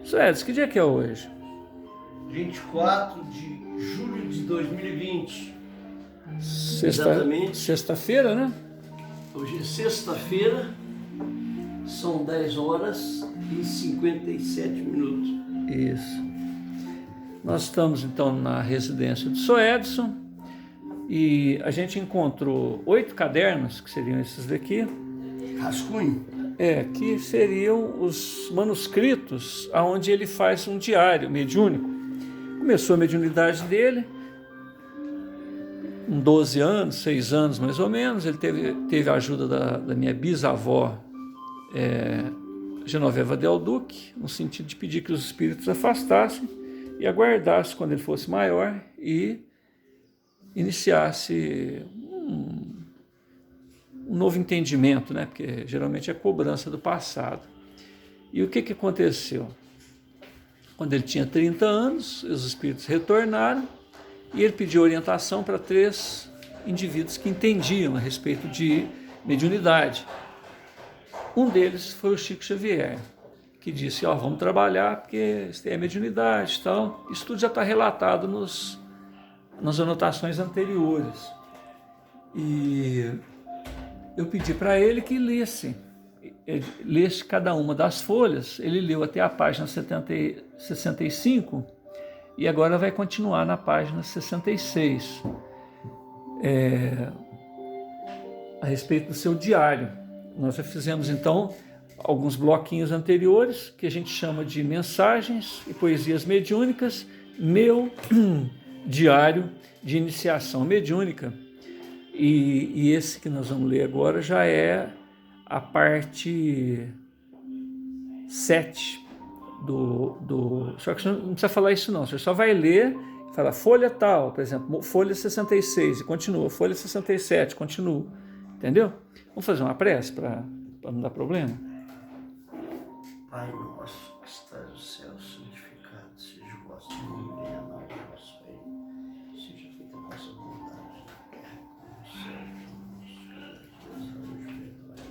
Suedes, que dia que é hoje? 24 de julho de 2020. Exatamente. Sexta-feira, né? Hoje é sexta-feira, são 10 horas e 57 minutos. Isso. Nós estamos então na residência do Soedson e a gente encontrou 8 cadernos, que seriam esses daqui. Rascunho? Que seriam os manuscritos onde ele faz um diário mediúnico. Começou a mediunidade dele, com 12 anos, 6 anos mais ou menos. Ele teve a ajuda da minha bisavó, Genoveva Del Duque, no sentido de pedir que os espíritos afastassem e aguardasse quando ele fosse maior e iniciasse um novo entendimento, né? Porque geralmente é cobrança do passado. E o que aconteceu? Quando ele tinha 30 anos, os espíritos retornaram e ele pediu orientação para 3 indivíduos que entendiam a respeito de mediunidade. Um deles foi o Chico Xavier, que disse, vamos trabalhar porque isso é mediunidade e tal. Isso tudo já está relatado nas anotações anteriores. E eu pedi para ele que lesse cada uma das folhas. Ele leu até a página 65 e agora vai continuar na página 66, a respeito do seu diário. Nós já fizemos então alguns bloquinhos anteriores que a gente chama de mensagens e poesias mediúnicas, meu diário de iniciação mediúnica. E esse que nós vamos ler agora já é a parte 7 do... Só que você não precisa falar isso não, você só vai ler e fala folha tal, por exemplo, folha 66 e continua, folha 67, continua, entendeu? Vamos fazer uma prece para não dar problema? Pai nosso que estás no céu, santificado seja o vosso nome, venha a nós o nosso reino, seja feita a vossa vontade na terra como no céu. Deus hoje perdoai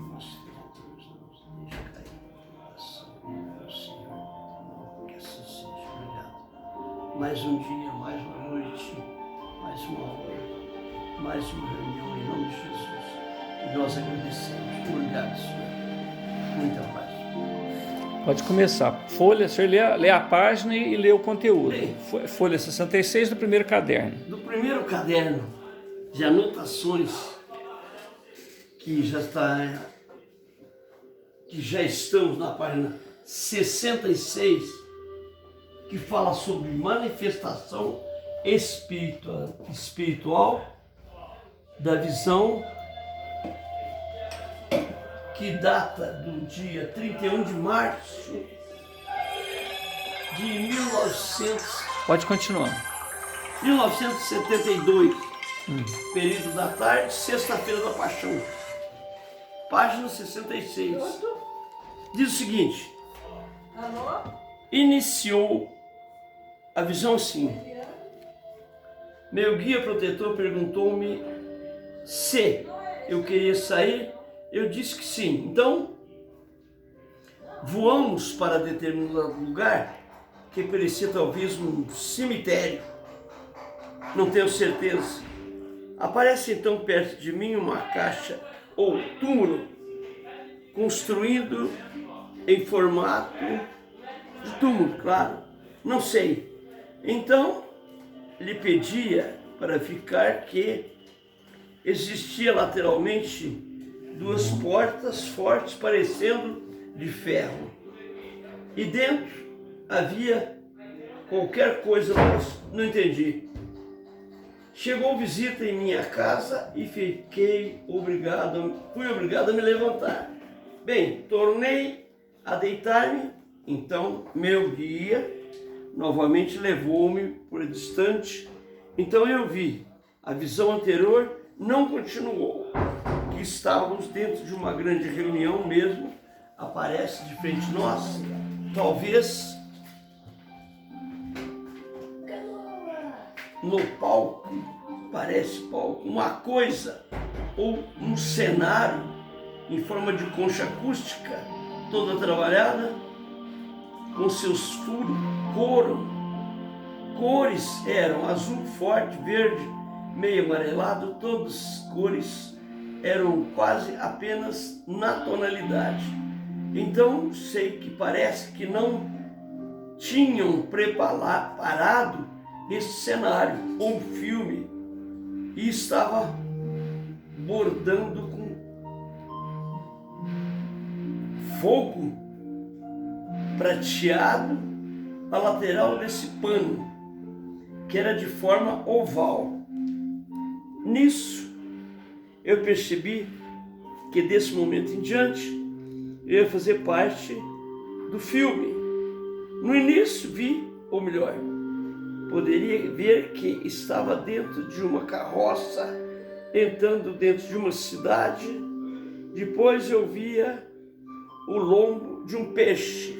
nossos devedores, não nos deixe cair em tentação, meu Senhor, não que assim seja. Obrigado. Mais um dia, mais uma noite, mais uma hora, mais uma reunião em nome de Jesus. E nós agradecemos. Obrigado, Senhor. Muita paz. Pode começar. Folha, o senhor lê a página e lê o conteúdo. Folha 66 do primeiro caderno. Do primeiro caderno de anotações que já estamos na página 66, que fala sobre manifestação espiritual da visão, que data do dia 31 de março de 1972, período da tarde, sexta-feira da Paixão, página 66. Diz o seguinte: iniciou a visão assim. Meu guia protetor perguntou-me se eu queria sair. Eu disse que sim. Então, voamos para determinado lugar que parecia talvez um cemitério. Não tenho certeza. Aparece então perto de mim uma caixa ou túmulo construído em formato de túmulo, claro. Não sei. Então, lhe pedia para ficar que existia lateralmente 2 portas fortes parecendo de ferro. E dentro havia qualquer coisa, mas não entendi. Chegou visita em minha casa e fui obrigado a me levantar. Bem, tornei a deitar-me, então meu guia novamente levou-me por distante. Então eu vi, a visão anterior não continuou, que estávamos dentro de uma grande reunião mesmo, aparece de frente a nós, talvez no palco, parece palco, uma coisa ou um cenário em forma de concha acústica toda trabalhada, com seus furos, cores eram azul forte, verde, meio amarelado, todas cores eram quase apenas na tonalidade. Então sei que parece que não tinham preparado esse cenário ou filme e estava bordando com fogo prateado a lateral desse pano, que era de forma oval. Nisso, eu percebi que desse momento em diante, eu ia fazer parte do filme. No início vi, ou melhor, poderia ver que estava dentro de uma carroça, entrando dentro de uma cidade. Depois eu via o lombo de um peixe.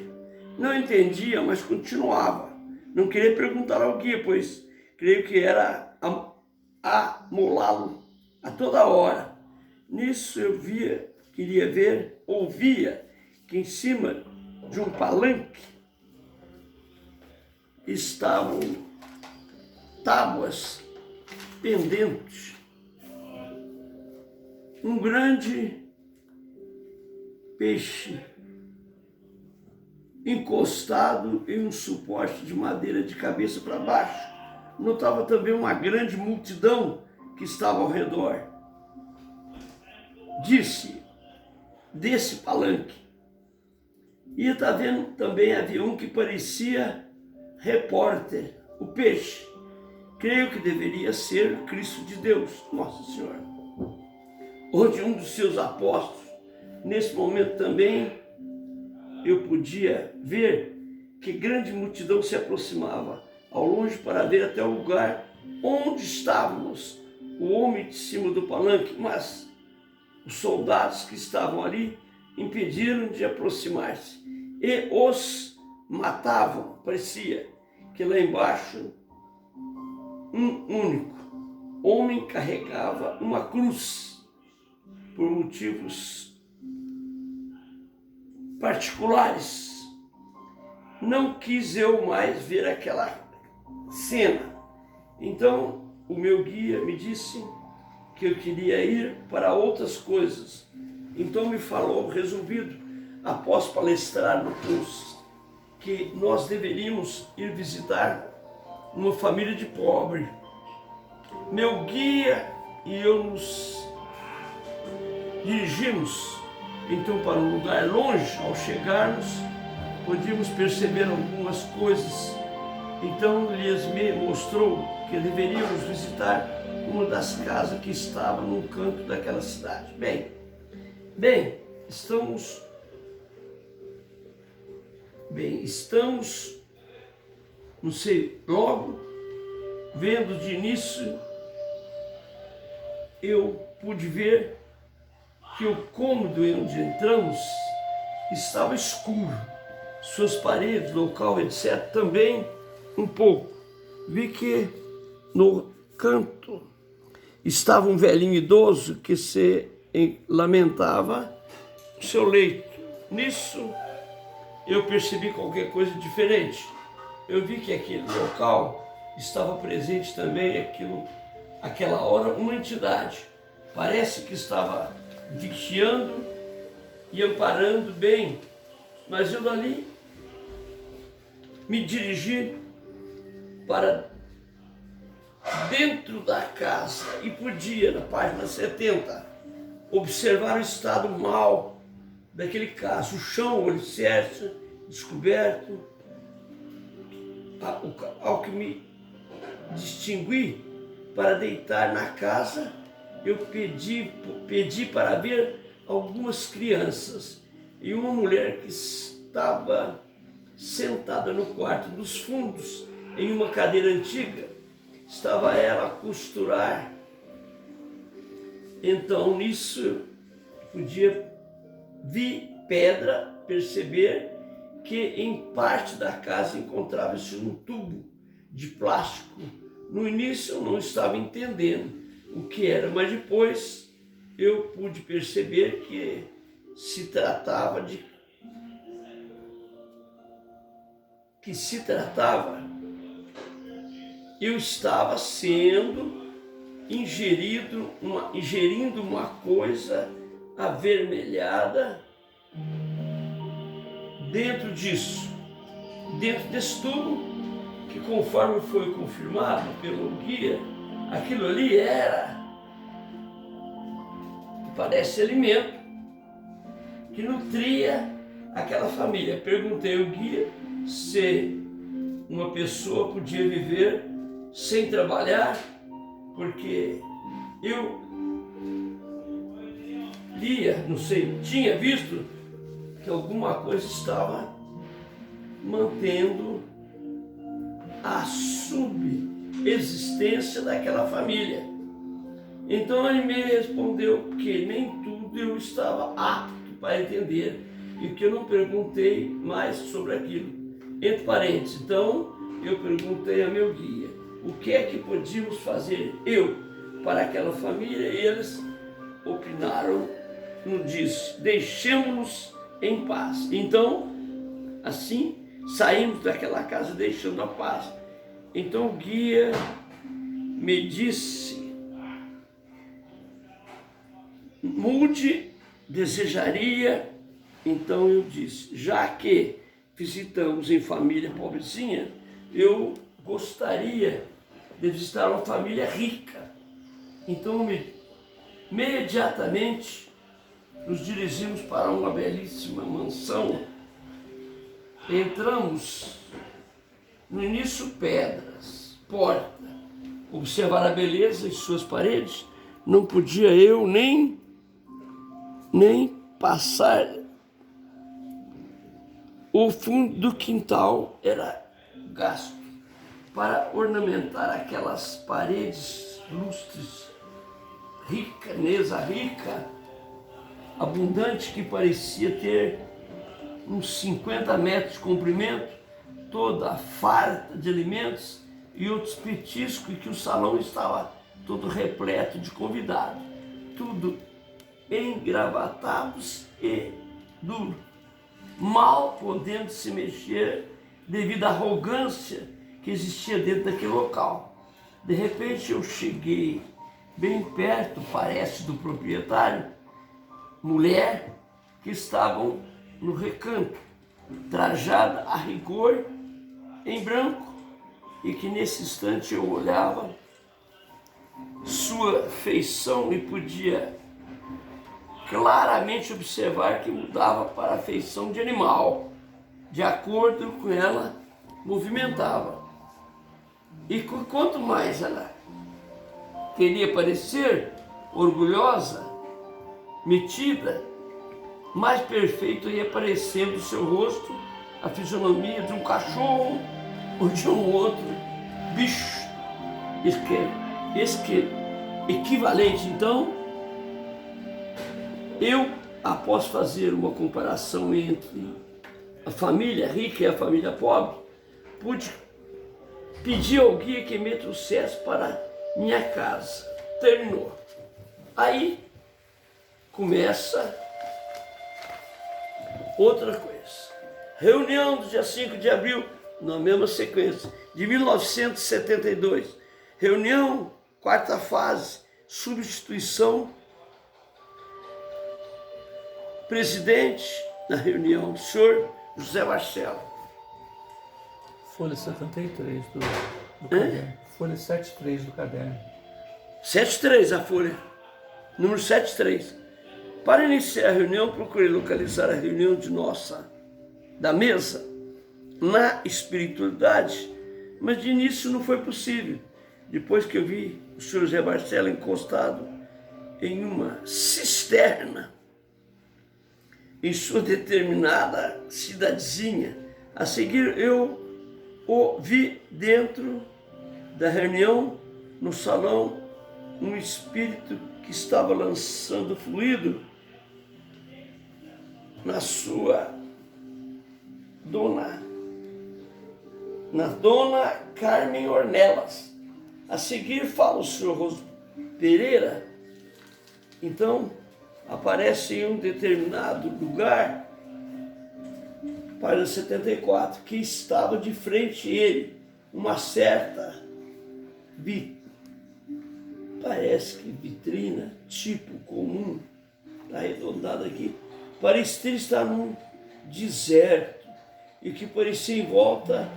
Não entendia, mas continuava. Não queria perguntar ao guia, pois creio que era amolá-lo a toda hora. Nisso eu ouvia que em cima de um palanque estavam tábuas pendentes. Um grande peixe encostado em um suporte de madeira de cabeça para baixo. Notava também uma grande multidão que estava ao redor. Desse palanque. E tá vendo, também havia um que parecia repórter, o peixe. Creio que deveria ser Cristo de Deus, Nossa Senhora, ou de um dos seus apóstolos. Nesse momento também eu podia ver que grande multidão se aproximava ao longe para ver até o lugar onde estávamos, o homem de cima do palanque, mas os soldados que estavam ali impediram de aproximar-se e os matavam. Parecia que lá embaixo um único homem carregava uma cruz por motivos particulares. Não quis eu mais ver aquela cena. Então o meu guia me disse que eu queria ir para outras coisas. Então me falou, resolvido, após palestrar no curso, que nós deveríamos ir visitar uma família de pobre. Meu guia e eu nos dirigimos então para um lugar longe. Ao chegarmos, podíamos perceber algumas coisas. Então lhes me mostrou que deveríamos visitar uma das casas que estava num canto daquela cidade. Bem, estamos, não sei, logo, vendo de início, eu pude ver que o cômodo onde entramos estava escuro, suas paredes, local, etc., também um pouco. Vi que no canto estava um velhinho idoso que se lamentava no seu leito. Nisso eu percebi qualquer coisa diferente. Eu vi que aquele local estava presente também, aquela hora, uma entidade. Parece que estava vigiando e amparando bem, mas eu dali me dirigi para dentro da casa e podia, na página 70, observar o estado mau daquele caso. O chão, o alicerce descoberto. Ao que me distingui para deitar na casa, eu pedi para ver algumas crianças e uma mulher que estava sentada no quarto dos fundos, em uma cadeira antiga. Estava ela a costurar. Então, nisso, vi pedra, perceber que em parte da casa encontrava-se um tubo de plástico. No início eu não estava entendendo o que era, mas depois eu pude perceber que se tratava de que se tratava, eu estava sendo ingerindo uma coisa avermelhada dentro disso, dentro desse tubo, que conforme foi confirmado pelo guia, aquilo ali parece alimento que nutria aquela família. Perguntei ao guia se uma pessoa podia viver sem trabalhar, porque eu não sei, tinha visto que alguma coisa estava mantendo a subexistência daquela família. Então ele me respondeu que nem tudo eu estava apto para entender e que eu não perguntei mais sobre aquilo. Entre parênteses, então eu perguntei a meu guia o que é que podíamos fazer para aquela família, e eles opinaram, nos disse, deixemos-nos em paz. Então, assim, saímos daquela casa deixando a paz. Então o guia me disse, mude, desejaria. Então eu disse, já que visitamos em família pobrezinha, eu gostaria de visitar uma família rica. Então imediatamente nos dirigimos para uma belíssima mansão. Entramos, no início pedras, porta, observar a beleza em suas paredes, não podia eu nem passar. O fundo do quintal era gasto para ornamentar aquelas paredes lustres, rica, mesa rica, abundante, que parecia ter uns 50 metros de comprimento, toda farta de alimentos e outros petiscos, e que o salão estava todo repleto de convidados, tudo engravatados e duro, mal podendo se mexer devido à arrogância que existia dentro daquele local. De repente eu cheguei bem perto, parece, do proprietário, mulher, que estavam no recanto, trajada a rigor em branco, e que nesse instante eu olhava sua feição e podia claramente observar que mudava para a feição de animal, de acordo com ela movimentava. E quanto mais ela queria parecer orgulhosa, metida, mais perfeito ia parecendo o seu rosto, a fisionomia de um cachorro ou de um outro bicho equivalente. Então, eu, após fazer uma comparação entre a família rica e a família pobre, pude pedir ao guia que me trouxesse para minha casa. Terminou. Aí começa outra coisa. Reunião do dia 5 de abril, na mesma sequência, de 1972. Reunião, quarta fase, substituição. Presidente na reunião, o senhor José Marcelo. Folha 73 do caderno. Folha 73 do caderno. 73 a folha. Número 73. Para iniciar a reunião, procurei localizar a reunião da mesa, na espiritualidade, mas de início não foi possível. Depois que eu vi o senhor José Marcelo encostado em uma cisterna, em sua determinada cidadezinha, a seguir eu o vi dentro da reunião, no salão, um espírito que estava lançando fluido na dona Carmen Ornelas. A seguir fala o senhor Roso Pereira. Então aparece em um determinado lugar página 74, que estava de frente a ele uma certa parece que vitrina, tipo comum, está arredondada aqui, parecia estar num deserto, e que parecia em volta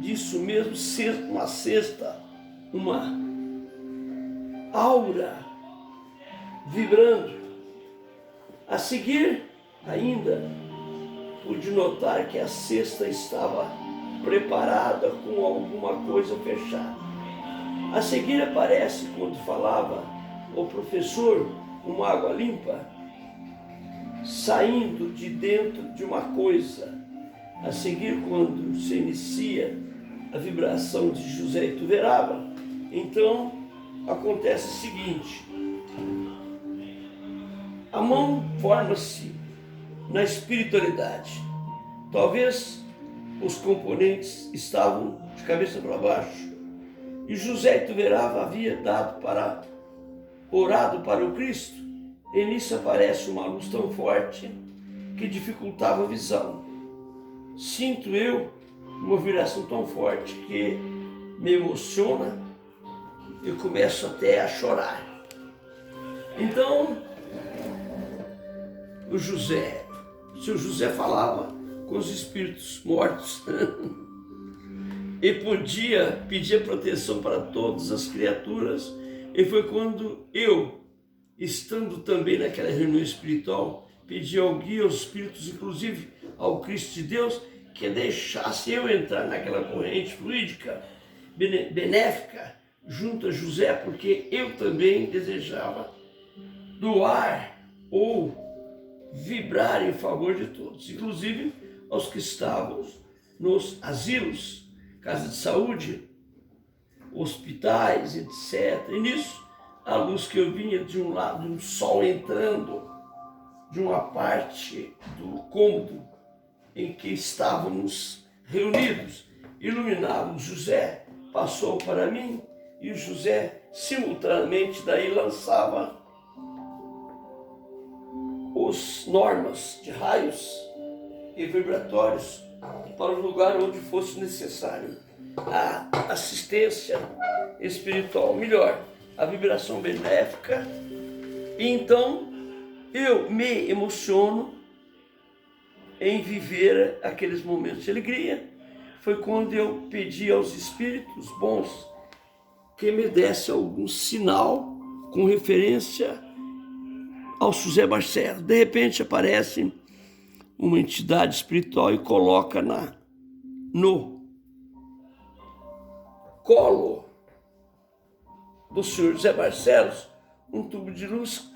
disso mesmo uma cesta, uma aura vibrando. A seguir, ainda, pude notar que a cesta estava preparada com alguma coisa fechada. A seguir aparece, quando falava o professor, uma água limpa saindo de dentro de uma coisa. A seguir, quando se inicia a vibração de José Ituverava, então acontece o seguinte: a mão forma-se na espiritualidade. Talvez os componentes estavam de cabeça para baixo, e José Ituverava havia orado para o Cristo, e nisso aparece uma luz tão forte que dificultava a visão. Sinto eu uma vibração tão forte que me emociona, eu começo até a chorar. Então, o seu José falava com os espíritos mortos e podia pedir proteção para todas as criaturas. E foi quando eu, estando também naquela reunião espiritual, pedi ao guia, aos espíritos, inclusive ao Cristo de Deus, que deixasse eu entrar naquela corrente fluídica, benéfica, junto a José, porque eu também desejava doar ou vibrar em favor de todos, inclusive aos que estavam nos asilos, casas de saúde, hospitais, etc. E nisso, a luz que eu vinha de um lado, de um sol entrando de uma parte do cômodo em que estávamos reunidos, iluminava. José passou para mim, e o José simultaneamente daí lançava os normas de raios e vibratórios para o lugar onde fosse necessário a assistência espiritual, melhor, a vibração benéfica. E então eu me emociono em viver aqueles momentos de alegria. Foi quando eu pedi aos espíritos bons que me desse algum sinal com referência ao José Barcelos. De repente aparece uma entidade espiritual e coloca no colo do senhor José Barcelos um tubo de luz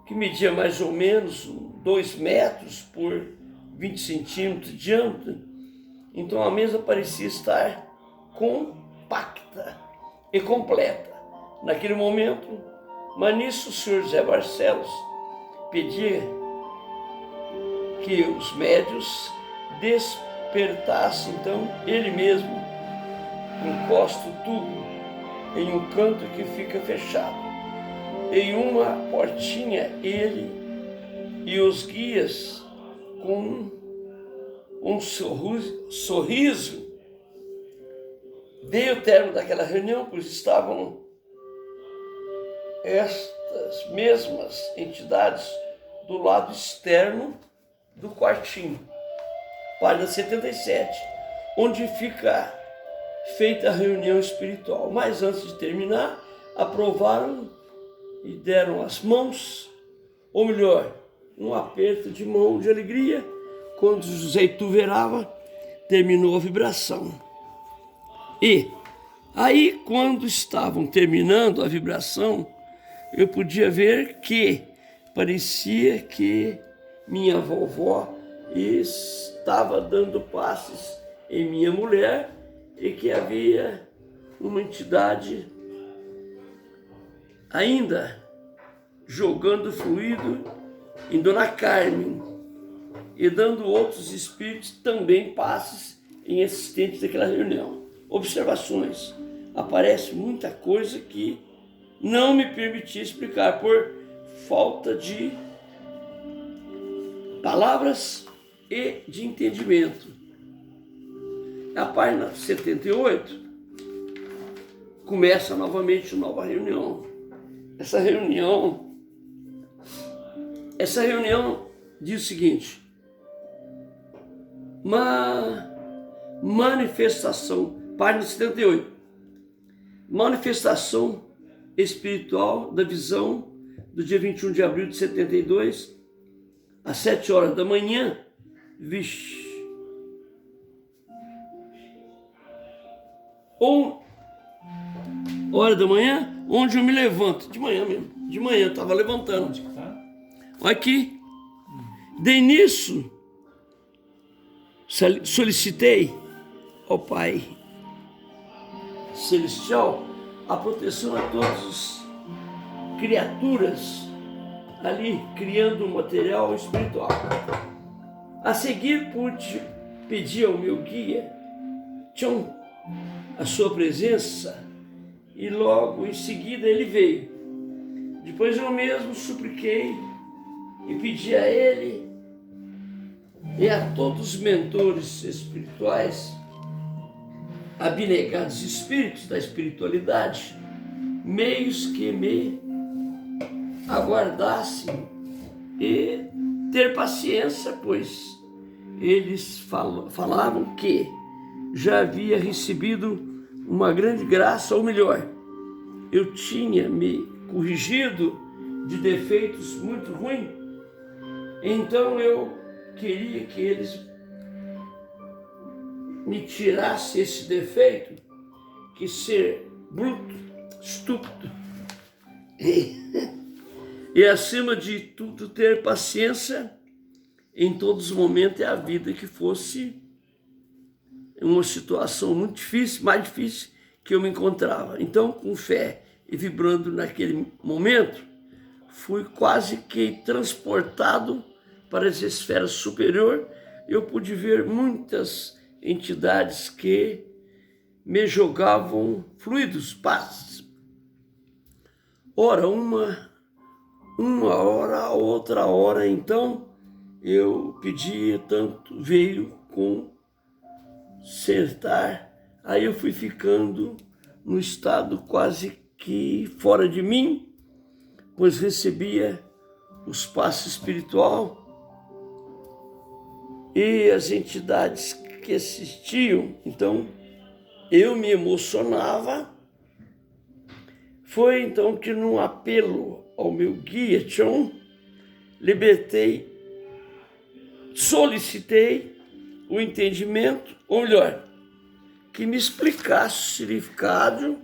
que media mais ou menos 2 metros por 20 centímetros de diâmetro. Então a mesa parecia estar compacta e completa naquele momento. Mas nisso o senhor José Barcelos pedia que os médios despertassem. Então ele mesmo encosta o tubo em um canto que fica fechado. Em uma portinha, ele e os guias, com um sorriso, veio o término daquela reunião, pois estavam estas mesmas entidades do lado externo do quartinho, página 77, onde fica feita a reunião espiritual. Mas antes de terminar, aprovaram e deram as mãos, ou melhor, um aperto de mão de alegria, quando José Ituverava terminou a vibração. E aí, quando estavam terminando a vibração, eu podia ver que parecia que minha vovó estava dando passes em minha mulher e que havia uma entidade ainda jogando fluido em Dona Carmen e dando outros espíritos também passes em assistentes daquela reunião. Observações. Aparece muita coisa que não me permitia explicar por falta de palavras e de entendimento. A página 78 começa novamente uma nova reunião. Essa reunião diz o seguinte: uma manifestação, página 78, manifestação espiritual da visão do dia 21 de abril de 72, às 7 horas da manhã. Vixe. Hora da manhã, onde eu me levanto. De manhã mesmo. De manhã eu estava levantando. Olha aqui. De início, solicitei ao Pai Celestial a proteção a todas as criaturas ali criando um material espiritual. A seguir, pude pedir ao meu guia, Tchon, a sua presença, e logo em seguida ele veio. Depois eu mesmo supliquei e pedi a ele e a todos os mentores espirituais, abnegados espíritos da espiritualidade, meios que me aguardassem e ter paciência, pois eles falavam que já havia recebido uma grande graça, ou melhor, eu tinha me corrigido de defeitos muito ruins, então eu queria que eles me tirassem esse defeito, que ser bruto, estúpido, e acima de tudo ter paciência em todos os momentos da vida, que fosse uma situação muito difícil, mais difícil que eu me encontrava. Então, com fé e vibrando naquele momento, fui quase que transportado para essa esfera superior. Eu pude ver muitas entidades que me jogavam fluidos, paz. Ora, uma hora, outra hora, então, eu pedia tanto, veio com sentar, aí eu fui ficando num estado quase que fora de mim, pois recebia os passos espiritual e as entidades que assistiam, então eu me emocionava. Foi então que, num apelo ao meu guia Tchon, solicitei o entendimento, ou melhor, que me explicasse o significado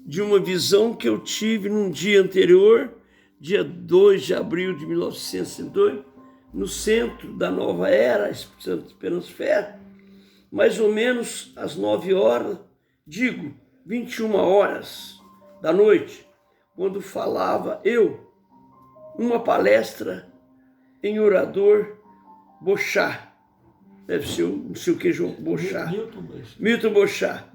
de uma visão que eu tive num dia anterior, dia 2 de abril de 1902, no centro da Nova Era, Esperança Fé, mais ou menos às 9 horas, 21 horas da noite, quando falava eu, uma palestra em orador Bochá. Deve ser não sei o que, João Bochá. Milton Bochá.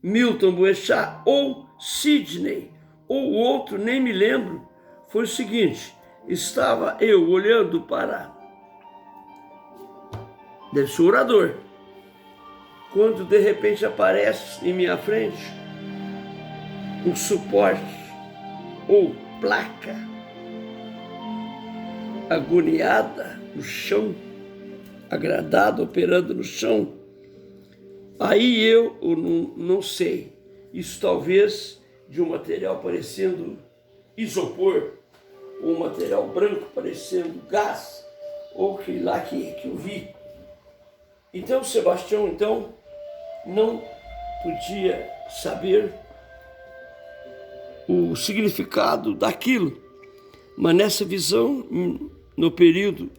Milton Bochá ou Sidney, ou outro, nem me lembro. Foi o seguinte, estava eu olhando para, deve ser o orador, quando de repente aparece em minha frente um suporte ou placa agoniada no chão, agradado, operando no chão. Aí eu não sei, isso talvez de um material parecendo isopor, ou um material branco parecendo gás, ou que lá que eu vi. Então Sebastião não podia saber o significado daquilo, mas nessa visão, no período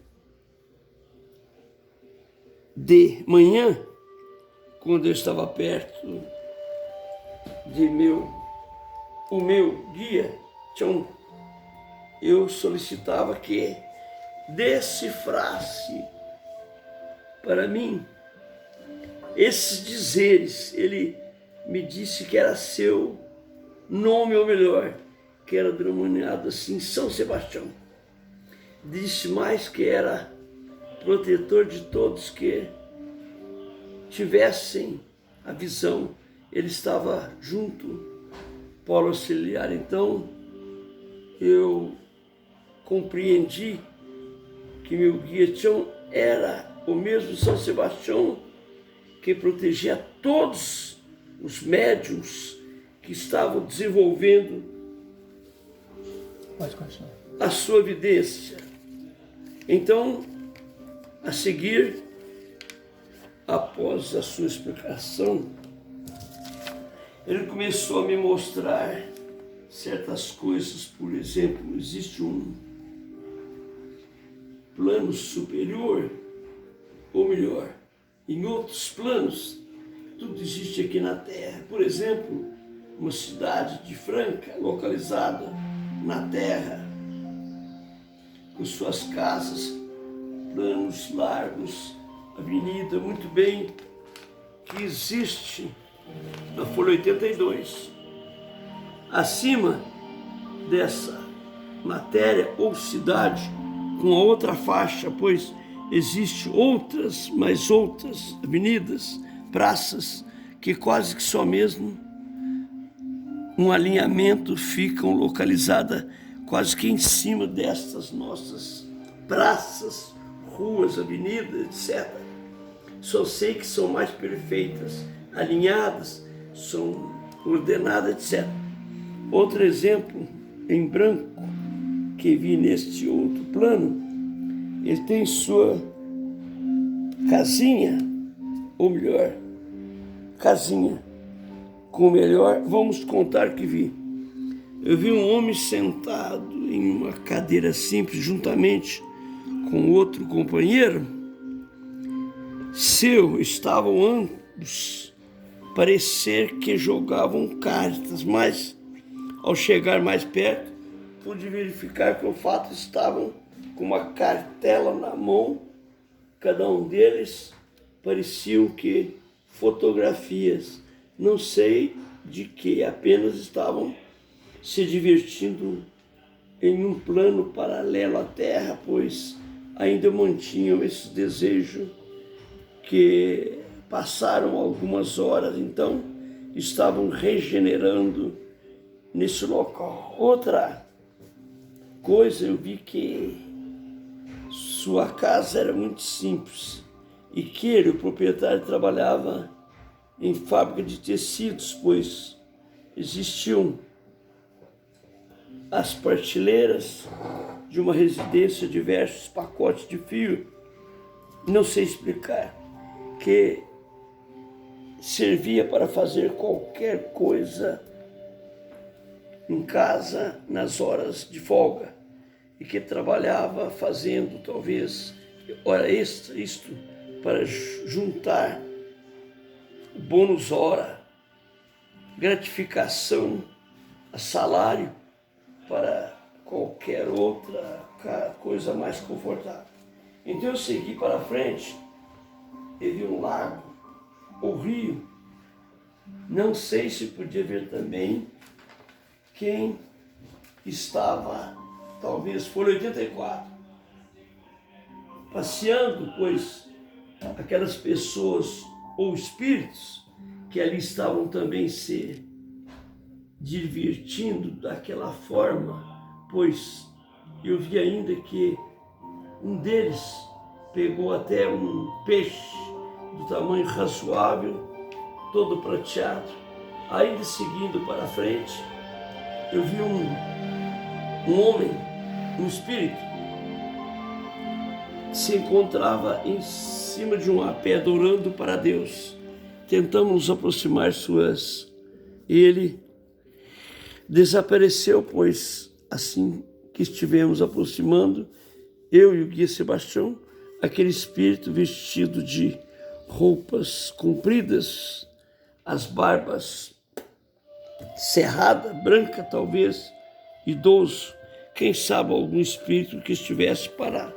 de manhã, quando eu estava perto de o meu guia, eu solicitava que decifrasse para mim esses dizeres. Ele me disse que era seu nome, ou melhor, que era denominado assim, São Sebastião. Disse mais que era protetor de todos que tivessem a visão. Ele estava junto, polo auxiliar. Então, eu compreendi que meu guia era o mesmo São Sebastião que protegia todos os médiuns que estavam desenvolvendo a sua evidência. Então, a seguir, após a sua explicação, ele começou a me mostrar certas coisas. Por exemplo, existe um plano superior, ou melhor, em outros planos, tudo existe aqui na Terra. Por exemplo, uma cidade de Franca, localizada na Terra, com suas casas, planos largos, avenida, muito bem, que existe na folha 82. Acima dessa matéria ou cidade, com a outra faixa, pois existe outras, mais outras avenidas, praças, que quase que só mesmo um alinhamento ficam localizadas quase que em cima destas nossas praças, ruas, avenidas, etc. Só sei que são mais perfeitas, alinhadas, são ordenadas, etc. Outro exemplo, em branco, que vi neste outro plano, ele tem sua casinha, ou melhor, casinha, com o melhor, vamos contar que vi. Eu vi um homem sentado em uma cadeira simples, juntamente com outro companheiro seu. Estavam ambos, parecer que jogavam cartas, mas ao chegar mais perto, pude verificar que o fato estavam com uma cartela na mão. Cada um deles pareciam que fotografias, não sei de que, apenas estavam se divertindo em um plano paralelo à Terra, pois ainda mantinham esse desejo, que passaram algumas horas, então estavam regenerando nesse local. Outra coisa, eu vi que sua casa era muito simples e que ele, o proprietário, trabalhava em fábrica de tecidos, pois existiam as prateleiras de uma residência, diversos pacotes de fio, não sei explicar, que servia para fazer qualquer coisa em casa nas horas de folga, e que trabalhava fazendo talvez hora extra, isto para juntar bônus hora, gratificação, salário, para qualquer outra coisa mais confortável. Então eu segui para frente e vi um lago ou rio. Não sei se podia ver também quem estava, talvez folha 84, passeando, pois aquelas pessoas ou espíritos que ali estavam também se divertindo daquela forma, pois eu vi ainda que um deles pegou até um peixe do tamanho razoável, todo prateado. Ainda seguindo para frente, eu vi um homem, um espírito, que se encontrava em cima de uma pedra orando para Deus. Tentamos nos aproximar suas. Ele desapareceu, pois assim que estivemos aproximando, eu e o guia Sebastião, aquele espírito vestido de roupas compridas, as barbas cerrada, branca talvez, idoso, quem sabe algum espírito que estivesse para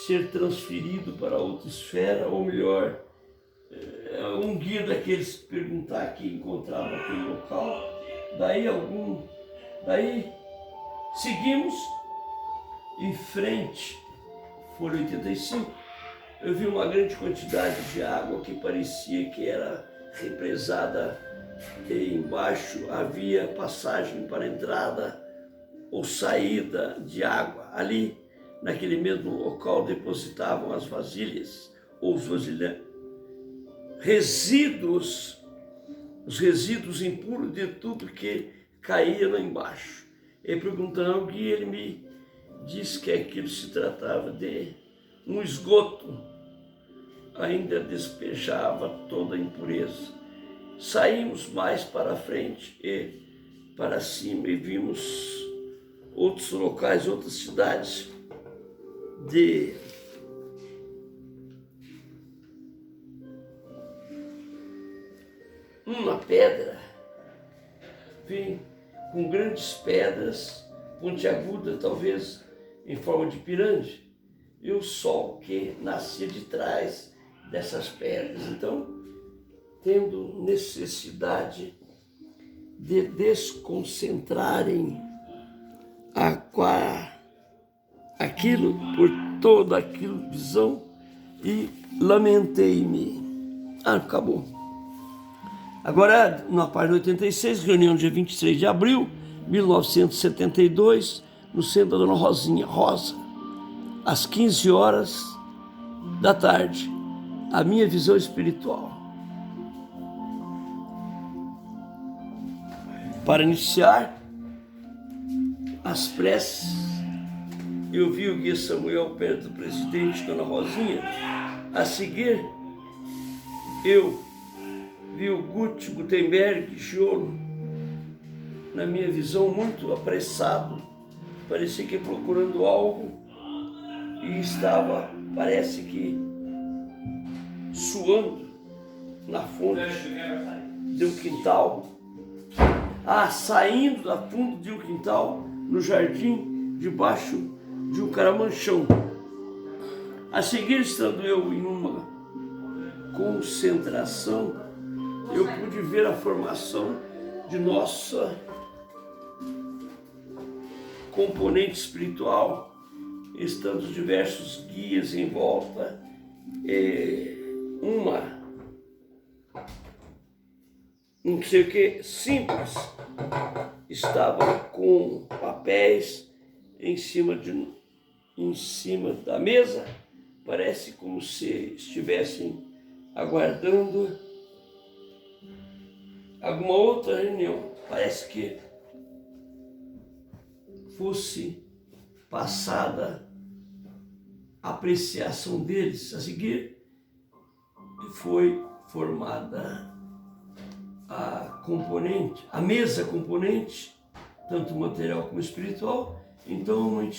ser transferido para outra esfera, ou melhor, um guia daqueles perguntar que encontrava aquele local. Daí seguimos em frente, folha 85, eu vi uma grande quantidade de água que parecia que era represada, e embaixo havia passagem para entrada ou saída de água. Ali, naquele mesmo local, depositavam as vasilhas ou os vasilhames, os resíduos impuros de tudo que caía lá embaixo. E perguntando ao guia, ele me disse que aquilo se tratava de um esgoto, ainda despejava toda a impureza. Saímos mais para frente e para cima e vimos outros locais, outras cidades de uma pedra, vem com grandes pedras, pontiaguda, talvez em forma de pirâmide, e o sol que nascia de trás dessas pedras. Então, tendo necessidade de desconcentrarem aquilo por toda aquela visão, e lamentei-me. Acabou. Agora, na página 86, reunião dia 23 de abril de 1972, no centro da Dona Rosinha Rosa, às 15 horas da tarde. A minha visão espiritual. Para iniciar as preces, eu vi o guia Samuel perto do presidente, Dona Rosinha. A seguir, eu vi o Gutenberg Giolo, na minha visão, muito apressado. Parecia que procurando algo e estava, parece que, suando na fonte de um quintal. Saindo da fundo de um quintal, no jardim, debaixo de um caramanchão. A seguir, estando eu em uma concentração, eu pude ver a formação de nossa componente espiritual, estando diversos guias em volta, não sei o que, simples, estava com papéis em cima da mesa, parece como se estivessem aguardando alguma outra reunião. Parece que fosse passada a apreciação deles. A seguir, foi formada a mesa componente, tanto material como espiritual. Então, uma entidade